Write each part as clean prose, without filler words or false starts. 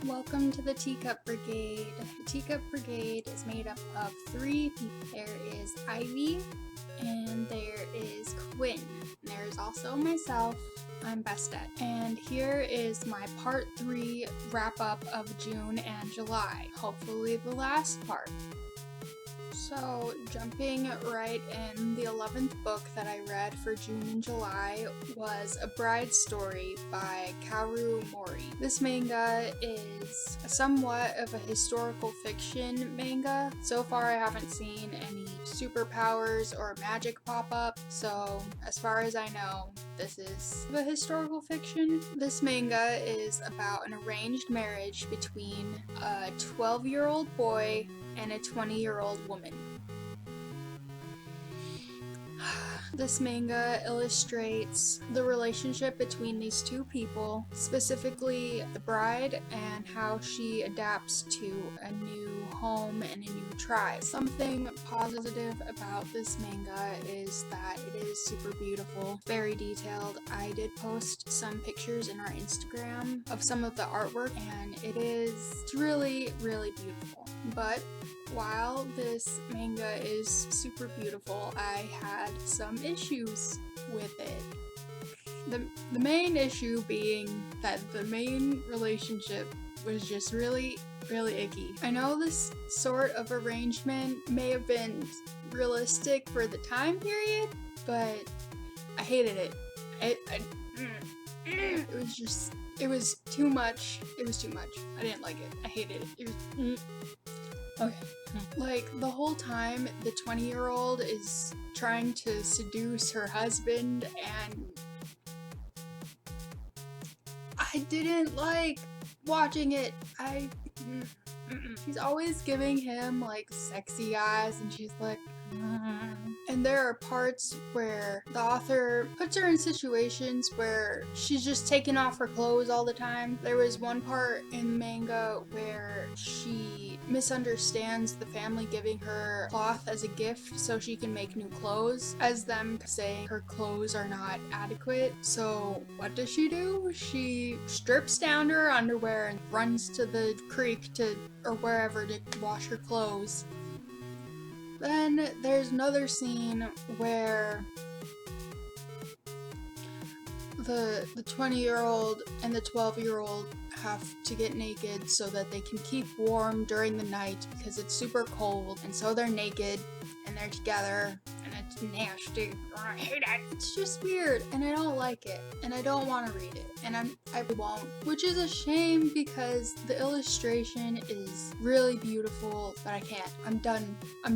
Welcome to the Teacup Brigade. The Teacup Brigade is made up of 3 people. There is Ivy, and there is Quinn. And there's also myself. I'm Bastet. And here is my part 3 wrap-up of June and July. Hopefully the last part. So, jumping right in, the 11th book that I read for June and July was A Bride's Story by Kaoru Mori. This manga is somewhat of a historical fiction manga. So far I haven't seen any superpowers or magic pop up, so as far as I know, this is a historical fiction. This manga is about an arranged marriage between a 12-year-old boy and a 20-year-old woman. This manga illustrates the relationship between these 2 people, specifically the bride and how she adapts to a new home and a new tribe. Something positive about this manga is that it is super beautiful, very detailed. I did post some pictures in our Instagram of some of the artwork, and it's really, really beautiful. But while this manga is super beautiful, I had some issues with it. The main issue being that the main relationship was just really icky. I know this sort of arrangement may have been realistic for the time period, but I hated it. It was too much. It was too much. I didn't like it. I hated it. It was okay. Like, the whole time, the 20-year-old is trying to seduce her husband, and I didn't like watching it. She's always giving him, like, sexy eyes, and she's like, And there are parts where the author puts her in situations where she's just taking off her clothes all the time. There was one part in the manga where she misunderstands the family giving her cloth as a gift so she can make new clothes, as them saying her clothes are not adequate. So what does she do? She strips down to her underwear and runs to the creek or wherever to wash her clothes. Then there's another scene where the 20-year-old and the 12-year-old have to get naked so that they can keep warm during the night because it's super cold, and so they're naked and they're together, and it's nasty. I hate it. It's just weird, and I don't like it, and I don't want to read it, and I won't, which is a shame because the illustration is really beautiful, but I can't. I'm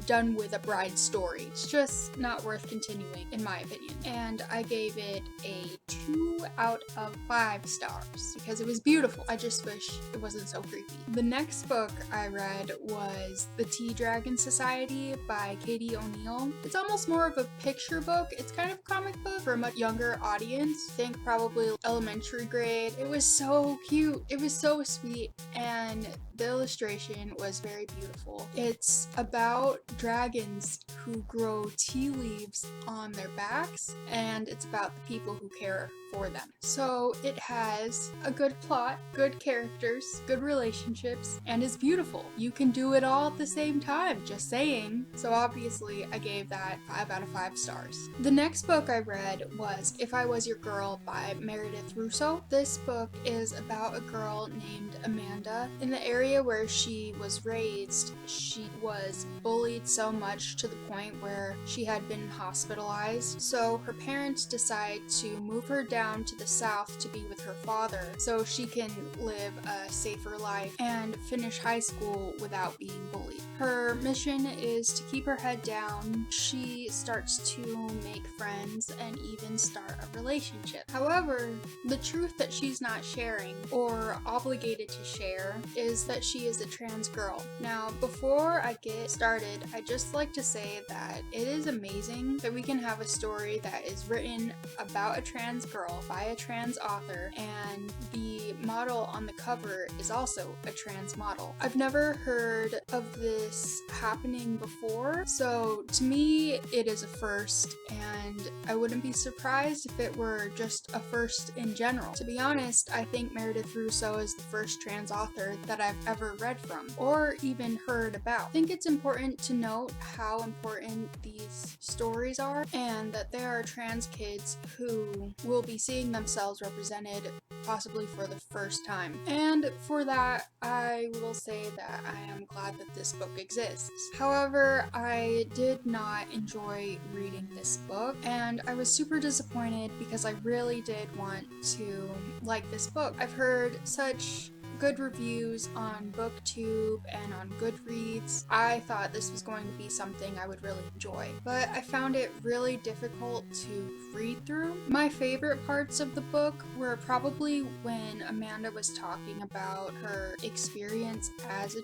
done with A Bride's Story. It's just not worth continuing, in my opinion. And I gave it a 2 out of 5 stars because it was beautiful. I just wish it wasn't so creepy. The next book I read was The Tea Dragon Society by Katie O'Neill. It's almost more of a picture book. It's kind of a comic book for a much younger audience. I think probably elementary grade. It was so cute. It was so sweet, and the illustration was very beautiful. It's about dragons who grow tea leaves on their backs, and it's about the people who care for them. So it has a good plot, good characters, good relationships, and is beautiful. You can do it all at the same time, just saying. So obviously I gave that 5 out of 5 stars. The next book I read was If I Was Your Girl by Meredith Russo. This book is about a girl named Amanda. In the area where she was raised, she was bullied so much to the point where she had been hospitalized. So her parents decide to move her down to the south to be with her father so she can live a safer life and finish high school without being bullied. Her mission is to keep her head down. She starts to make friends and even start a relationship. However, the truth that she's not sharing or obligated to share is that she is a trans girl. Now, before I get started, I'd just like to say that it is amazing that we can have a story that is written about a trans girl girl by a trans author, and the model on the cover is also a trans model. I've never heard of this happening before, so to me it is a first, and I wouldn't be surprised if it were just a first in general. To be honest, I think Meredith Russo is the first trans author that I've ever read from, or even heard about. I think it's important to note how important these stories are, and that there are trans kids who will be seeing themselves represented possibly for the first time. And for that, I will say that I am glad that this book exists. However, I did not enjoy reading this book, and I was super disappointed because I really did want to like this book. I've heard such good reviews on BookTube and on Goodreads. I thought this was going to be something I would really enjoy, but I found it really difficult to read through. My favorite parts of the book were probably when Amanda was talking about her experience as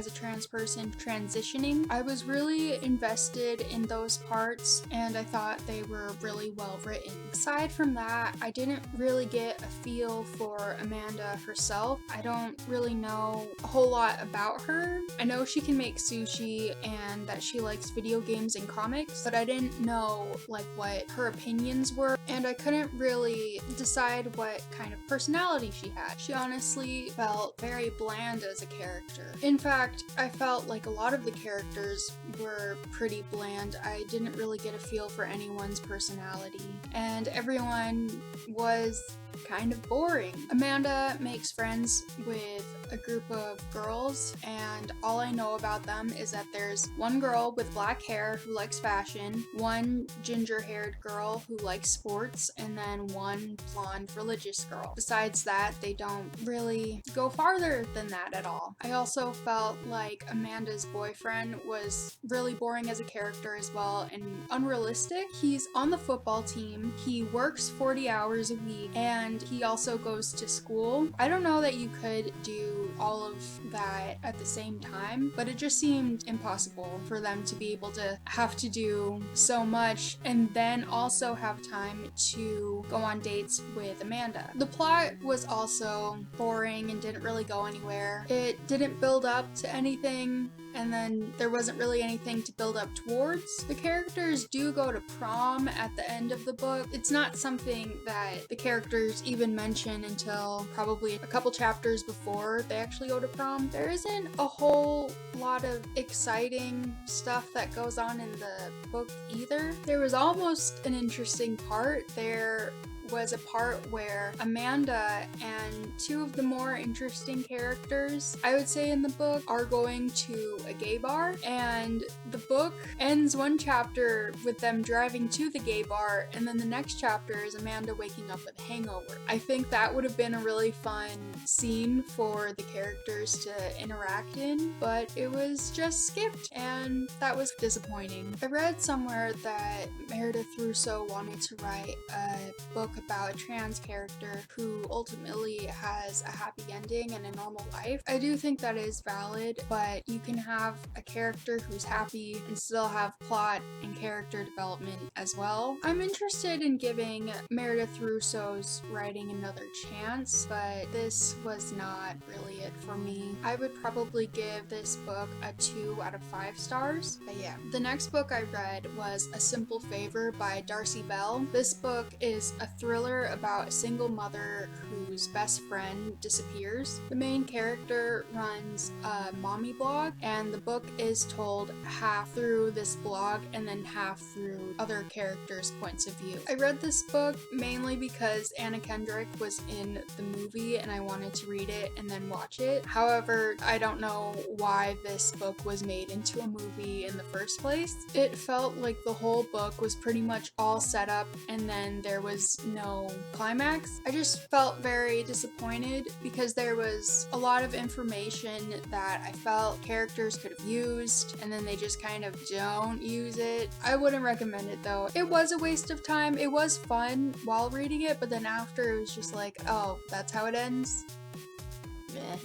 a trans person transitioning. I was really invested in those parts, and I thought they were really well written. Aside from that, I didn't really get a feel for Amanda herself. I don't really know a whole lot about her. I know she can make sushi and that she likes video games and comics, but I didn't know like what her opinions were, and I couldn't really decide what kind of personality she had. She honestly felt very bland as a character. In fact, I felt like a lot of the characters were pretty bland. I didn't really get a feel for anyone's personality, and everyone was kind of boring. Amanda makes friends with a group of girls, and all I know about them is that there's one girl with black hair who likes fashion, one ginger-haired girl who likes sports, and then one blonde religious girl. Besides that, they don't really go farther than that at all. I also felt like Amanda's boyfriend was really boring as a character as well, and unrealistic. He's on the football team, he works 40 hours a week, and he also goes to school. I don't know that you could do all of that at the same time, but it just seemed impossible for them to be able to have to do so much and then also have time to go on dates with Amanda. The plot was also boring and didn't really go anywhere. It didn't build up to anything, and then there wasn't really anything to build up towards. The characters do go to prom at the end of the book. It's not something that the characters even mention until probably a couple chapters before they actually go to prom. There isn't a whole lot of exciting stuff that goes on in the book either. There was almost an interesting part. There was a part where Amanda and two of the more interesting characters, I would say in the book, are going to a gay bar, and the book ends one chapter with them driving to the gay bar, and then the next chapter is Amanda waking up with a hangover. I think that would have been a really fun scene for the characters to interact in, but it was just skipped, and that was disappointing. I read somewhere that Meredith Russo wanted to write a book about a trans character who ultimately has a happy ending and a normal life. I do think that is valid, but you can have a character who's happy and still have plot and character development as well. I'm interested in giving Meredith Russo's writing another chance, but this was not really it for me. I would probably give this book a 2 out of 5 stars. But yeah, the next book I read was A Simple Favor by Darcey Bell. This book is a thriller about a single mother whose best friend disappears. The main character runs a mommy blog, and the book is told half through this blog and then half through other characters' points of view. I read this book mainly because Anna Kendrick was in the movie and I wanted to read it and then watch it. However, I don't know why this book was made into a movie in the first place. It felt like the whole book was pretty much all set up and then there was no climax. I just felt very disappointed because there was a lot of information that I felt characters could have used and then they just kind of don't use it. I wouldn't recommend it though. It was a waste of time. It was fun while reading it, but then after it was just like, oh, that's how it ends.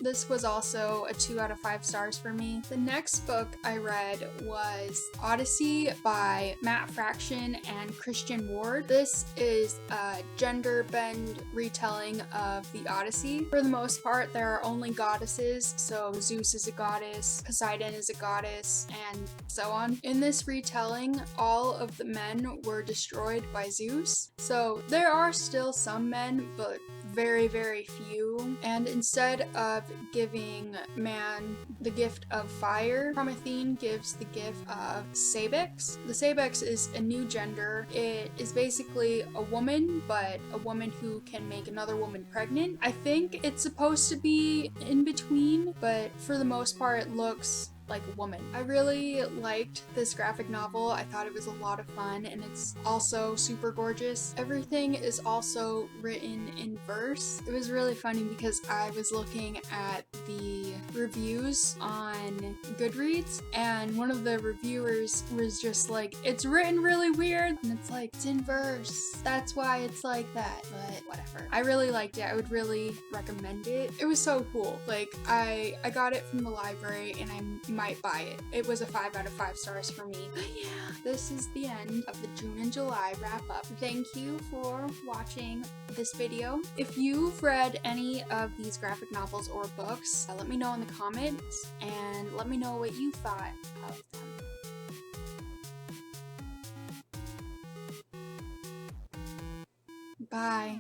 This was also a 2 out of 5 stars for me. The next book I read was Odyssey by Matt Fraction and Christian Ward. This is a gender bend retelling of the Odyssey. For the most part, there are only goddesses, so Zeus is a goddess, Poseidon is a goddess, and so on. In this retelling, all of the men were destroyed by Zeus, so there are still some men, but very, very few. And instead of giving man the gift of fire, Promethean gives the gift of Sabex. The Sabex is a new gender. It is basically a woman, but a woman who can make another woman pregnant. I think it's supposed to be in between, but for the most part it looks like a woman. I really liked this graphic novel. I thought it was a lot of fun, and it's also super gorgeous. Everything is also written in verse. It was really funny because I was looking at the reviews on Goodreads, and one of the reviewers was just like, it's written really weird, and it's like, it's in verse. That's why it's like that, but whatever. I really liked it. I would really recommend it. It was so cool. Like, I got it from the library, and I might buy it. It was a 5 out of 5 stars for me. But yeah, this is the end of the June and July wrap up. Thank you for watching this video. If you've read any of these graphic novels or books, let me know in the comments and let me know what you thought of them. Bye.